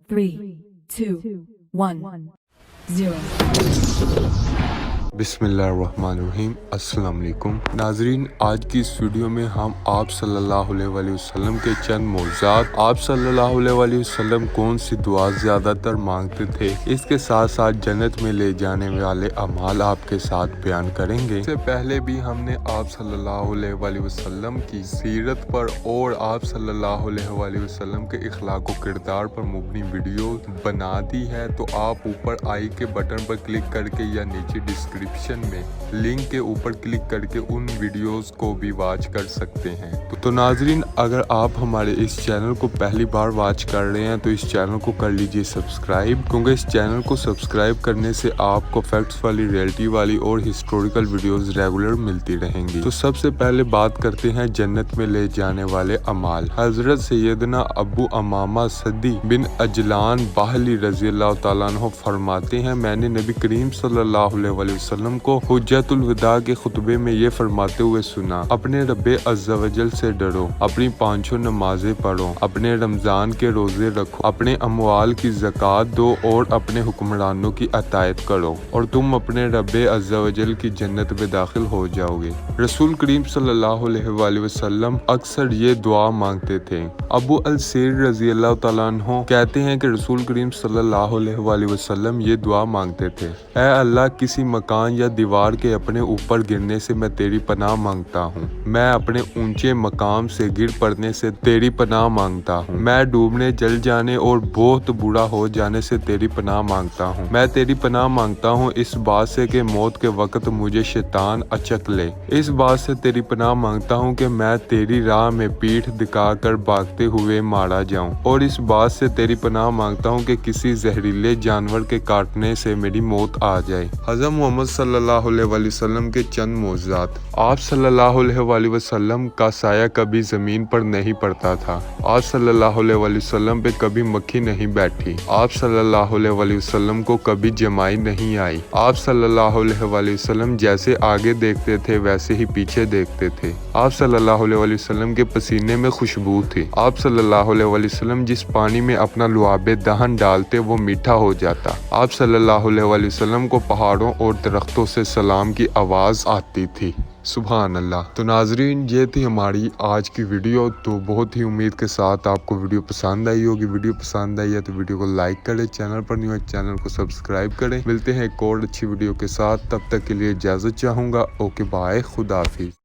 3, 2, 1, 0. बिस्मिल्लाहिर्रहमानिर्रहीम। अस्सलाम वालेकुम नाजरीन, आज की इस वीडियो में हम आप सल्लल्लाहु अलैहि वसल्लम के चंद मौज़ात, आप सल्लल्लाहु अलैहि वसल्लम कौन सी दुआ ज़्यादातर मांगते थे, इसके साथ साथ जन्नत में ले जाने वाले अमाल आपके साथ बयान करेंगे। इससे पहले भी हमने आप सल्लल्लाहु अलैहि वसल्लम की सीरत पर और आप सल्लल्लाहु अलैहि वसल्लम के इखलाक व किरदार पर मुबनी वीडियो बना दी है, तो आप ऊपर आई के बटन पर क्लिक करके या नीचे डिस्क्रिप्शन में लिंक के ऊपर क्लिक करके उन वीडियोस को भी वॉच कर सकते हैं। तो नाजरीन, अगर आप हमारे इस चैनल को पहली बार वॉच कर रहे हैं तो इस चैनल को कर लीजिए सब्सक्राइब, क्योंकि इस चैनल को सब्सक्राइब करने से आपको फैक्ट्स वाली, रियलिटी वाली और हिस्टोरिकल वीडियोस रेगुलर मिलती रहेंगी। तो सबसे पहले बात करते हैं जन्नत में ले जाने वाले अमाल। हजरत सैयदना अबू अमामा सदी बिन अजलान बाहली रजी अल्लाह तआला अन्हु फरमाते हैं, मैंने नबी करीम सल्लल्लाहु अलैहि वसल्लम को हुज्जतुल विदा के खुतबे में ये फरमाते हुए सुना, अपने रब्बे अज़्ज़ा वजल से डरो, अपनी पांचों नमाजें पढ़ो, अपने रमजान के रोजे रखो, अपने अमवाल की ज़कात दो और अपने हुक्मरानों की अतायत करो और तुम अपने रब्बे अज़्ज़ा वजल की जन्नत में दाखिल हो जाओगे। रसूल करीम सल्लल्लाहु अलैहि वसल्लम अक्सर ये दुआ मांगते थे। अबू अल-सीर रज़ी अल्लाह तआला अन्हु कहते हैं कि रसूल करीम सल्लल्लाहु अलैहि वसल्लम ये दुआ मांगते थे, ऐ अल्लाह, किसी मकान या दीवार के अपने ऊपर गिरने से मैं तेरी पनाह मांगता हूँ, मैं अपने ऊंचे मकाम से गिर पड़ने से तेरी पनाह मांगता हूँ, मैं डूबने, जल जाने और बहुत बुरा हो जाने से तेरी पनाह मांगता हूँ, मैं तेरी पनाह मांगता हूँ इस बात से कि मौत के वक्त मुझे शैतान अचक ले, इस बात से तेरी पनाह मांगता हूँ कि मैं तेरी राह में पीठ दिखाकर भागते हुए मारा जाऊँ, और इस बात से तेरी पनाह मांगता हूँ कि किसी जहरीले जानवर के काटने से मेरी मौत आ जाए। हज़रत मोहम्मद सल्लल्लाहु अलैहि वसल्लम के चंद मौज़ात। आप सल्लल्लाहु अलैहि वसल्लम का साया कभी जमीन पर नहीं पड़ता था, आप सल्लल्लाहु अलैहि वसल्लम पे कभी मक्खी नहीं बैठी, आप सल्लल्लाहु अलैहि वसल्लम को कभी जमाई नहीं आई, आप सल्लल्लाहु अलैहि वसल्लम जैसे आगे देखते थे वैसे ही पीछे देखते थे, आप सल्लल्लाहु अलैहि वसल्लम के पसीने में खुशबू थी, आप सल्लल्लाहु अलैहि वसल्लम जिस पानी में अपना लुआबे दहन डालते वो मीठा हो जाता, आप सल्लल्लाहु अलैहि वसल्लम को पहाड़ों और दरख्तों से सलाम की आवाज़ आती थी। सुभान अल्लाह। तो नाजरीन, ये थी हमारी आज की वीडियो। तो बहुत ही उम्मीद के साथ आपको वीडियो पसंद आई होगी। वीडियो पसंद आई है तो वीडियो को लाइक करें, चैनल पर न्यू है चैनल को सब्सक्राइब करें। मिलते हैं एक और अच्छी वीडियो के साथ, तब तक के लिए इजाज़त चाहूँगा। ओके बाय, खुदा हाफिज़।